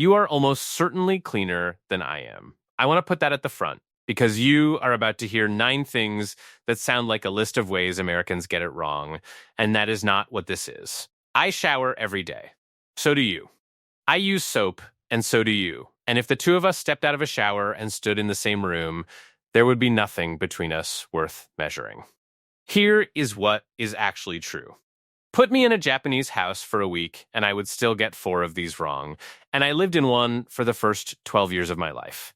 You are almost certainly cleaner than I am. I want to put that at the front because you are about to hear 9 things that sound like a list of ways Americans get it wrong, and that is not what this is. I shower every day. So do you. I use soap, and so do you. And if the two of us stepped out of a shower and stood in the same room, there would be nothing between us worth measuring. Here is what is actually true. Put me in a Japanese house for a week, and I would still get 4 of these wrong, and I lived in one for the first 12 years of my life.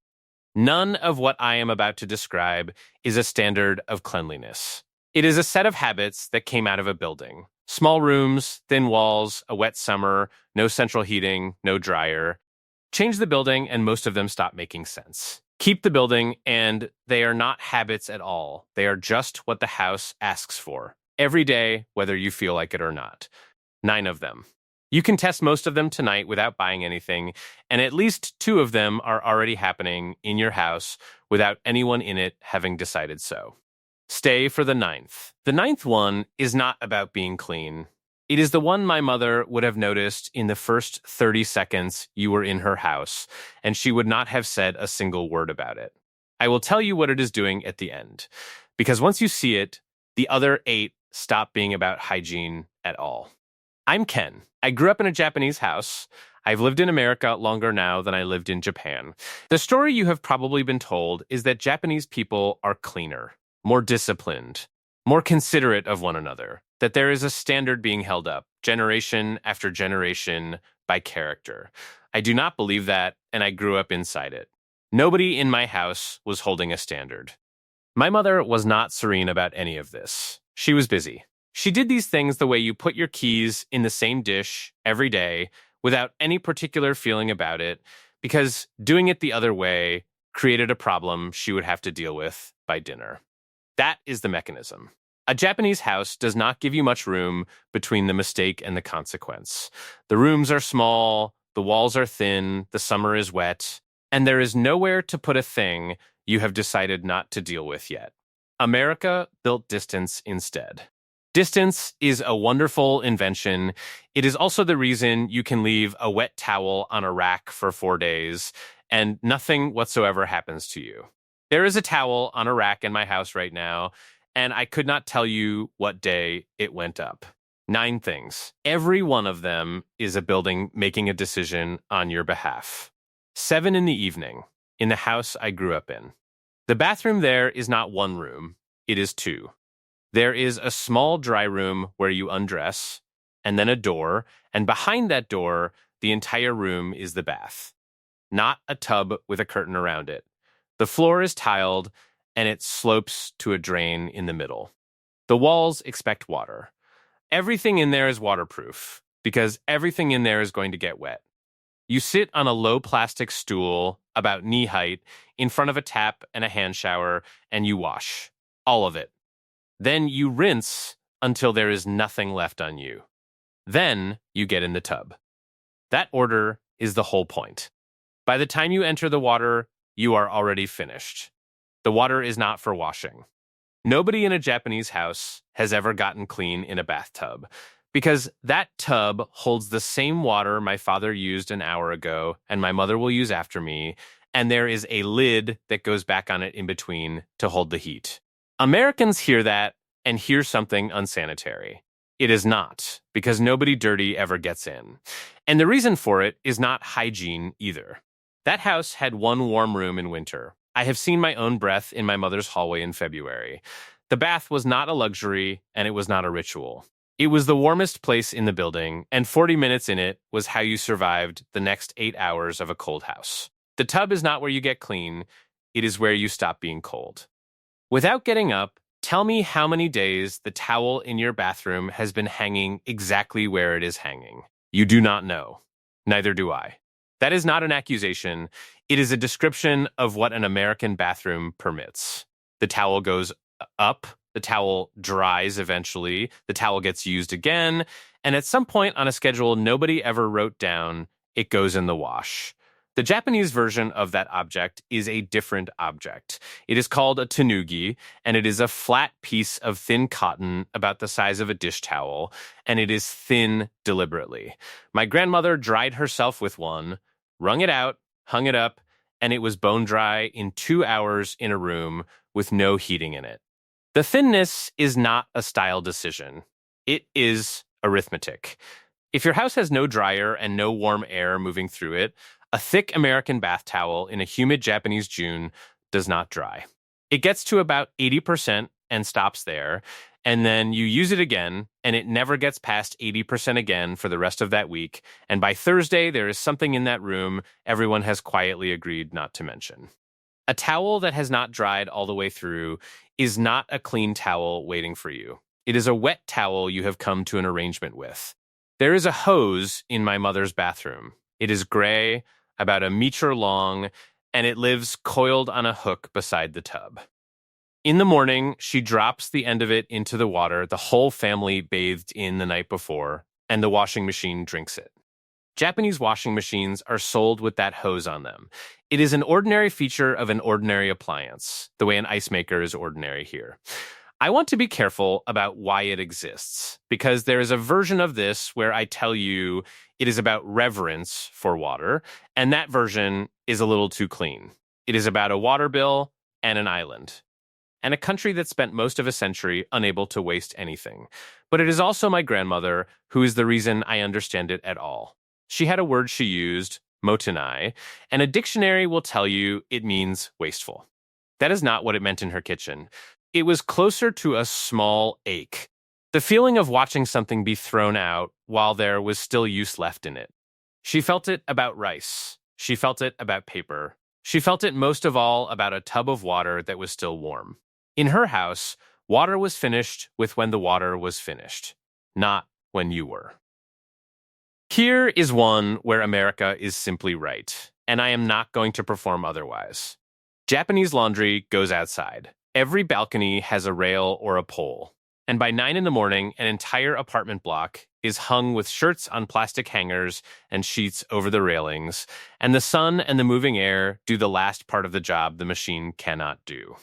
None of what I am about to describe is a standard of cleanliness. It is a set of habits that came out of a building. Small rooms, thin walls, a wet summer, no central heating, no dryer. Change the building, and most of them stop making sense. Keep the building, and they are not habits at all. They are just what the house asks for. Every day, whether you feel like it or not. 9 of them. You can test most of them tonight without buying anything, and at least 2 of them are already happening in your house without anyone in it having decided so. Stay for the 9th. The 9th one is not about being clean. It is the one my mother would have noticed in the first 30 seconds you were in her house, and she would not have said a single word about it. I will tell you what it is doing at the end, because once you see it, the other 8 stop being about hygiene at all. I'm Ken. I grew up in a Japanese house. I've lived in America longer now than I lived in Japan. The story you have probably been told is that Japanese people are cleaner, more disciplined, more considerate of one another, that there is a standard being held up, generation after generation, by character. I do not believe that, and I grew up inside it. Nobody in my house was holding a standard. My mother was not serene about any of this. She was busy. She did these things the way you put your keys in the same dish every day without any particular feeling about it, because doing it the other way created a problem she would have to deal with by dinner. That is the mechanism. A Japanese house does not give you much room between the mistake and the consequence. The rooms are small, the walls are thin, the summer is wet, and there is nowhere to put a thing you have decided not to deal with yet. America built distance instead. Distance is a wonderful invention. It is also the reason you can leave a wet towel on a rack for 4 days and nothing whatsoever happens to you. There is a towel on a rack in my house right now, and I could not tell you what day it went up. 9 things. Every one of them is a building making a decision on your behalf. 7 in the evening, in the house I grew up in. The bathroom there is not 1 room, it is 2. There is a small dry room where you undress, and then a door, and behind that door, the entire room is the bath. Not a tub with a curtain around it. The floor is tiled, and it slopes to a drain in the middle. The walls expect water. Everything in there is waterproof, because everything in there is going to get wet. You sit on a low plastic stool, about knee height, in front of a tap and a hand shower, and you wash. All of it. Then you rinse until there is nothing left on you. Then you get in the tub. That order is the whole point. By the time you enter the water, you are already finished. The water is not for washing. Nobody in a Japanese house has ever gotten clean in a bathtub, because that tub holds the same water my father used an hour ago and my mother will use after me, and there is a lid that goes back on it in between to hold the heat. Americans hear that and hear something unsanitary. It is not, because nobody dirty ever gets in. And the reason for it is not hygiene either. That house had 1 warm room in winter. I have seen my own breath in my mother's hallway in February. The bath was not a luxury, and it was not a ritual. It was the warmest place in the building, and 40 minutes in it was how you survived the next 8 hours of a cold house. The tub is not where you get clean. It is where you stop being cold. Without getting up, tell me how many days the towel in your bathroom has been hanging exactly where it is hanging. You do not know. Neither do I. That is not an accusation. It is a description of what an American bathroom permits. The towel goes up, the towel dries eventually, the towel gets used again, and at some point on a schedule nobody ever wrote down, it goes in the wash. The Japanese version of that object is a different object. It is called a tanugi, and it is a flat piece of thin cotton about the size of a dish towel, and it is thin deliberately. My grandmother dried herself with one, wrung it out, hung it up, and it was bone dry in 2 hours in a room with no heating in it. The thinness is not a style decision. It is arithmetic. If your house has no dryer and no warm air moving through it, a thick American bath towel in a humid Japanese June does not dry. It gets to about 80% and stops there, and then you use it again, and it never gets past 80% again for the rest of that week. And by Thursday, there is something in that room everyone has quietly agreed not to mention. A towel that has not dried all the way through is not a clean towel waiting for you. It is a wet towel you have come to an arrangement with. There is a hose in my mother's bathroom. It is gray, about a meter long, and it lives coiled on a hook beside the tub. In the morning, she drops the end of it into the water the whole family bathed in the night before, and the washing machine drinks it. Japanese washing machines are sold with that hose on them. It is an ordinary feature of an ordinary appliance, the way an ice maker is ordinary here. I want to be careful about why it exists, because there is a version of this where I tell you it is about reverence for water, and that version is a little too clean. It is about a water bill and an island, and a country that spent most of a century unable to waste anything. But it is also my grandmother who is the reason I understand it at all. She had a word she used, motenai, and a dictionary will tell you it means wasteful. That is not what it meant in her kitchen. It was closer to a small ache, the feeling of watching something be thrown out while there was still use left in it. She felt it about rice. She felt it about paper. She felt it most of all about a tub of water that was still warm. In her house, water was finished with when the water was finished, not when you were. Here is one where America is simply right, and I am not going to perform otherwise. Japanese laundry goes outside. Every balcony has a rail or a pole, and by 9 in the morning, an entire apartment block is hung with shirts on plastic hangers and sheets over the railings, and the sun and the moving air do the last part of the job the machine cannot do.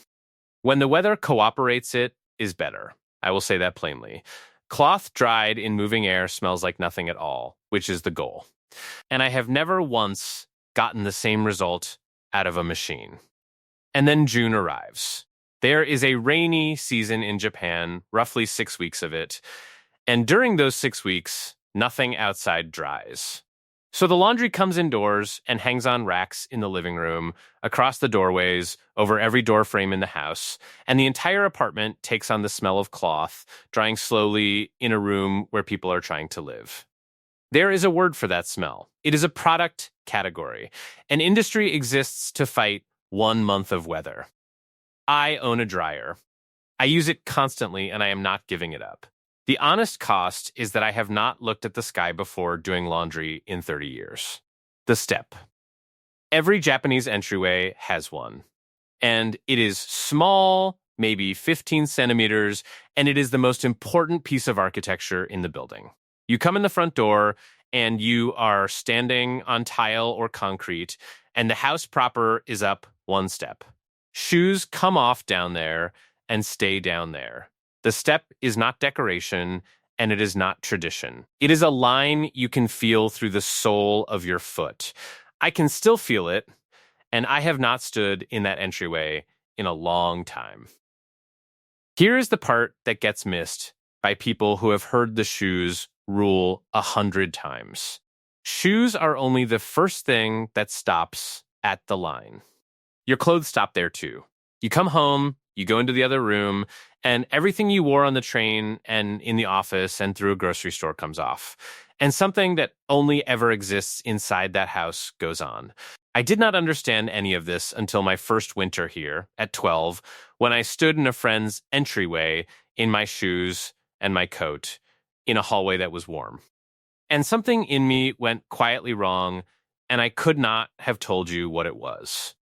When the weather cooperates, it is better. I will say that plainly. Cloth dried in moving air smells like nothing at all, which is the goal. And I have never once gotten the same result out of a machine. And then June arrives. There is a rainy season in Japan, roughly 6 weeks of it. And during those 6 weeks, nothing outside dries. So the laundry comes indoors and hangs on racks in the living room, across the doorways, over every door frame in the house, and the entire apartment takes on the smell of cloth, drying slowly in a room where people are trying to live. There is a word for that smell. It is a product category. An industry exists to fight 1 month of weather. I own a dryer. I use it constantly, and I am not giving it up. The honest cost is that I have not looked at the sky before doing laundry in 30 years. The step. Every Japanese entryway has one. And it is small, maybe 15 centimeters, and it is the most important piece of architecture in the building. You come in the front door, and you are standing on tile or concrete, and the house proper is up 1 step. Shoes come off down there and stay down there. The step is not decoration, and it is not tradition. It is a line you can feel through the sole of your foot. I can still feel it, and I have not stood in that entryway in a long time. Here is the part that gets missed by people who have heard the shoes rule 100 times. Shoes are only the first thing that stops at the line. Your clothes stop there too. You come home, you go into the other room, and everything you wore on the train and in the office and through a grocery store comes off. And something that only ever exists inside that house goes on. I did not understand any of this until my first winter here at 12, when I stood in a friend's entryway in my shoes and my coat in a hallway that was warm. And something in me went quietly wrong, and I could not have told you what it was.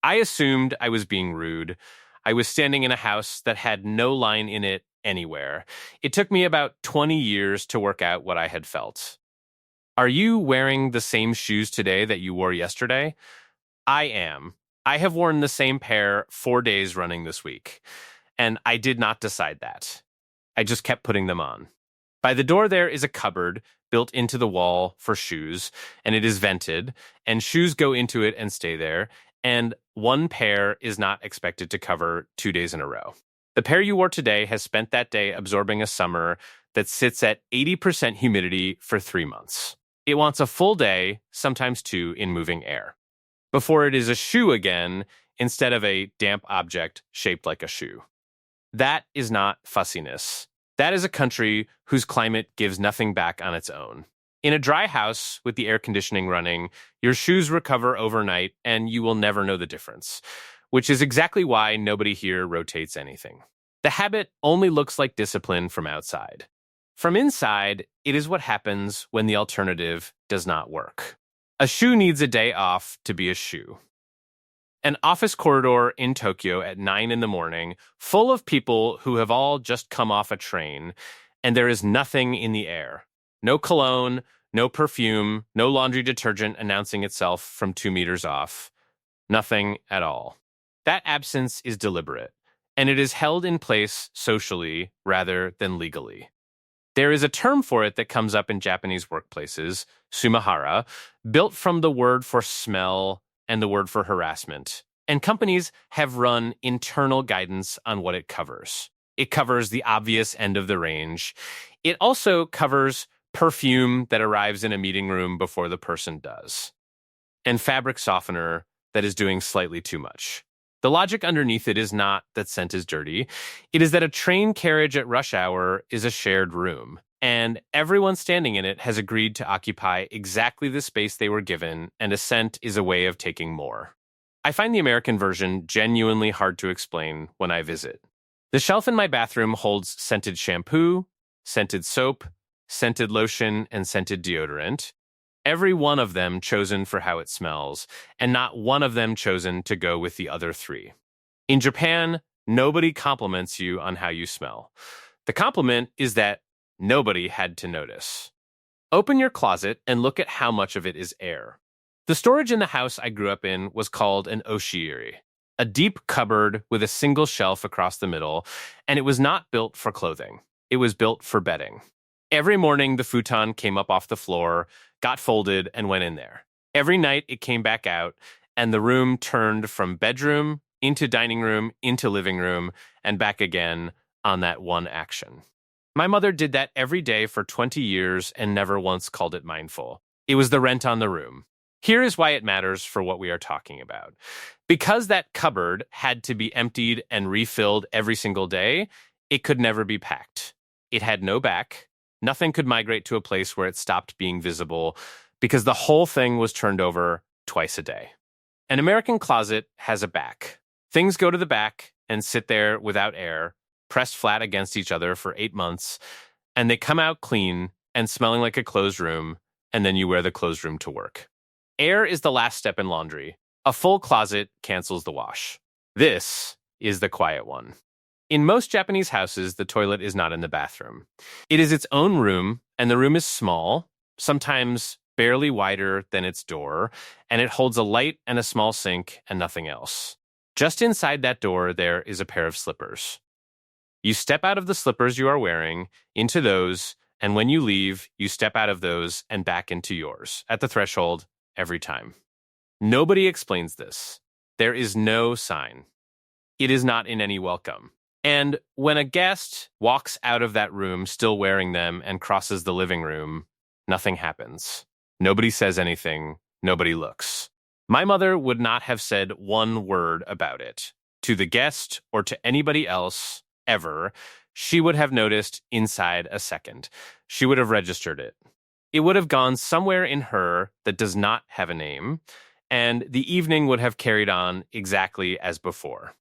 I assumed I was being rude. I was standing in a house that had no line in it anywhere. It took me about 20 years to work out what I had felt. Are you wearing the same shoes today that you wore yesterday? I am. I have worn the same pair 4 days running this week, and I did not decide that. I just kept putting them on. By the door there is a cupboard built into the wall for shoes, and it is vented, and shoes go into it and stay there, and one pair is not expected to cover 2 days in a row. The pair you wore today has spent that day absorbing a summer that sits at 80% humidity for 3 months. It wants a full day, sometimes two, in moving air, before it is a shoe again instead of a damp object shaped like a shoe. That is not fussiness. That is a country whose climate gives nothing back on its own. In a dry house with the air conditioning running, your shoes recover overnight and you will never know the difference, which is exactly why nobody here rotates anything. The habit only looks like discipline from outside. From inside, it is what happens when the alternative does not work. A shoe needs a day off to be a shoe. An office corridor in Tokyo at 9 in the morning, full of people who have all just come off a train, and there is nothing in the air. No cologne, no perfume, no laundry detergent announcing itself from 2 meters off. Nothing at all. That absence is deliberate, and it is held in place socially rather than legally. There is a term for it that comes up in Japanese workplaces, sumahara, built from the word for smell and the word for harassment. And companies have run internal guidance on what it covers. It covers the obvious end of the range. It also covers perfume that arrives in a meeting room before the person does, and fabric softener that is doing slightly too much. The logic underneath it is not that scent is dirty. It is that a train carriage at rush hour is a shared room, and everyone standing in it has agreed to occupy exactly the space they were given, and a scent is a way of taking more. I find the American version genuinely hard to explain when I visit. The shelf in my bathroom holds scented shampoo, scented soap, scented lotion, and scented deodorant. Every one of them chosen for how it smells, and not one of them chosen to go with the other three. In Japan, nobody compliments you on how you smell. The compliment is that nobody had to notice. Open your closet and look at how much of it is air. The storage in the house I grew up in was called an oshiiri, a deep cupboard with a single shelf across the middle, and it was not built for clothing. It was built for bedding. Every morning, the futon came up off the floor, got folded, and went in there. Every night, it came back out, and the room turned from bedroom into dining room into living room and back again on that one action. My mother did that every day for 20 years and never once called it mindful. It was the rent on the room. Here is why it matters for what we are talking about. Because that cupboard had to be emptied and refilled every single day, it could never be packed. It had no back. Nothing could migrate to a place where it stopped being visible because the whole thing was turned over twice a day. An American closet has a back. Things go to the back and sit there without air, pressed flat against each other for 8 months, and they come out clean and smelling like a closed room, and then you wear the closed room to work. Air is the last step in laundry. A full closet cancels the wash. This is the quiet one. In most Japanese houses, the toilet is not in the bathroom. It is its own room, and the room is small, sometimes barely wider than its door, and it holds a light and a small sink and nothing else. Just inside that door, there is a pair of slippers. You step out of the slippers you are wearing into those, and when you leave, you step out of those and back into yours at the threshold every time. Nobody explains this. There is no sign. It is not in any welcome. And when a guest walks out of that room still wearing them and crosses the living room, nothing happens. Nobody says anything. Nobody looks. My mother would not have said one word about it to the guest or to anybody else ever. She would have noticed inside a second. She would have registered it. It would have gone somewhere in her that does not have a name, and the evening would have carried on exactly as before.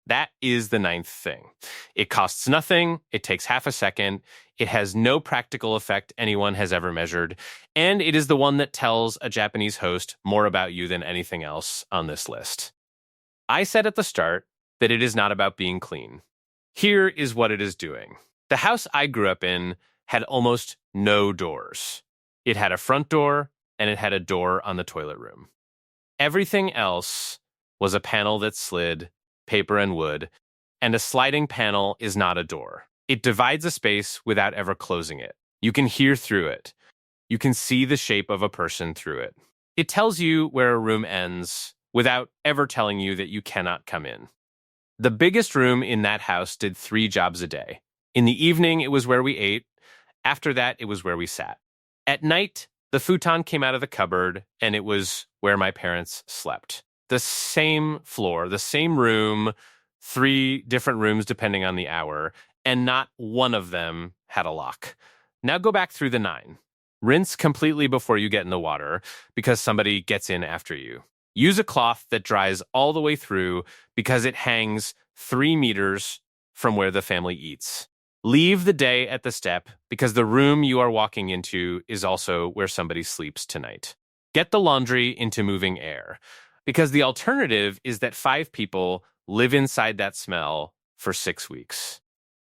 That is the ninth thing. It costs nothing, it takes half a second, it has no practical effect anyone has ever measured, and it is the one that tells a Japanese host more about you than anything else on this list. I said at the start that it is not about being clean. Here is what it is doing. The house I grew up in had almost no doors. It had a front door, and it had a door on the toilet room. Everything else was a panel that slid, paper and wood, and a sliding panel is not a door. It divides a space without ever closing it. You can hear through it. You can see the shape of a person through it. It tells you where a room ends without ever telling you that you cannot come in. The biggest room in that house did 3 jobs a day. In the evening, it was where we ate. After that, it was where we sat. At night, the futon came out of the cupboard, and it was where my parents slept. The same floor, the same room, 3 different rooms depending on the hour, and not one of them had a lock. Now go back through the 9. Rinse completely before you get in the water because somebody gets in after you. Use a cloth that dries all the way through because it hangs 3 meters from where the family eats. Leave the day at the step because the room you are walking into is also where somebody sleeps tonight. Get the laundry into moving air because the alternative is that 5 people live inside that smell for 6 weeks.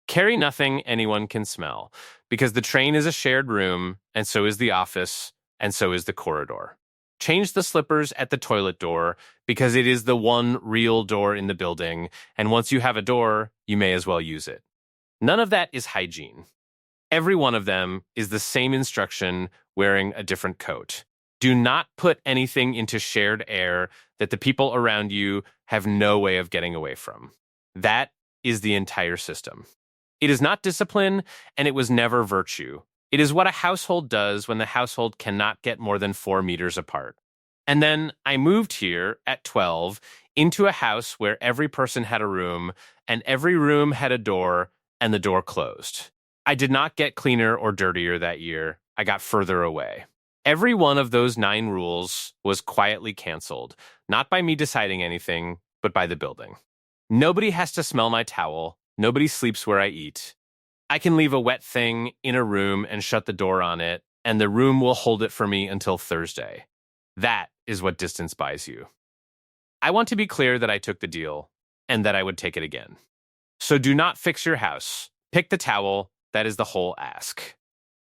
Carry nothing anyone can smell because the train is a shared room and so is the office and so is the corridor. Change the slippers at the toilet door because it is the one real door in the building, and once you have a door, you may as well use it. None of that is hygiene. Every one of them is the same instruction wearing a different coat. Do not put anything into shared air that the people around you have no way of getting away from. That is the entire system. It is not discipline, and it was never virtue. It is what a household does when the household cannot get more than 4 meters apart. And then I moved here at 12 into a house where every person had a room, and every room had a door, and the door closed. I did not get cleaner or dirtier that year. I got further away. Every one of those 9 rules was quietly canceled, not by me deciding anything, but by the building. Nobody has to smell my towel. Nobody sleeps where I eat. I can leave a wet thing in a room and shut the door on it, and the room will hold it for me until Thursday. That is what distance buys you. I want to be clear that I took the deal and that I would take it again. So do not fix your house. Pick the towel. That is the whole ask.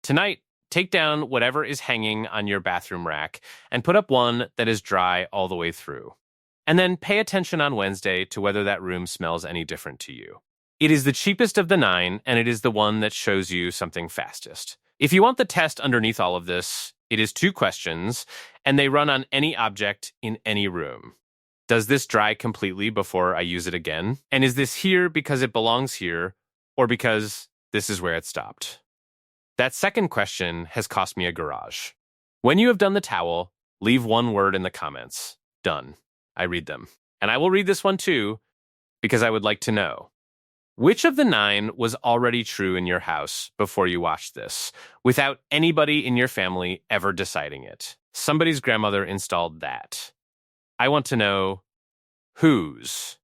Tonight, take down whatever is hanging on your bathroom rack and put up one that is dry all the way through. And then pay attention on Wednesday to whether that room smells any different to you. It is the cheapest of the 9, and it is the one that shows you something fastest. If you want the test underneath all of this, it is 2 questions, and they run on any object in any room. Does this dry completely before I use it again? And is this here because it belongs here, or because this is where it stopped? That second question has cost me a garage. When you have done the towel, leave 1 word in the comments. Done. I read them. And I will read this one too, because I would like to know. Which of the 9 was already true in your house before you watched this, without anybody in your family ever deciding it? Somebody's grandmother installed that. I want to know whose.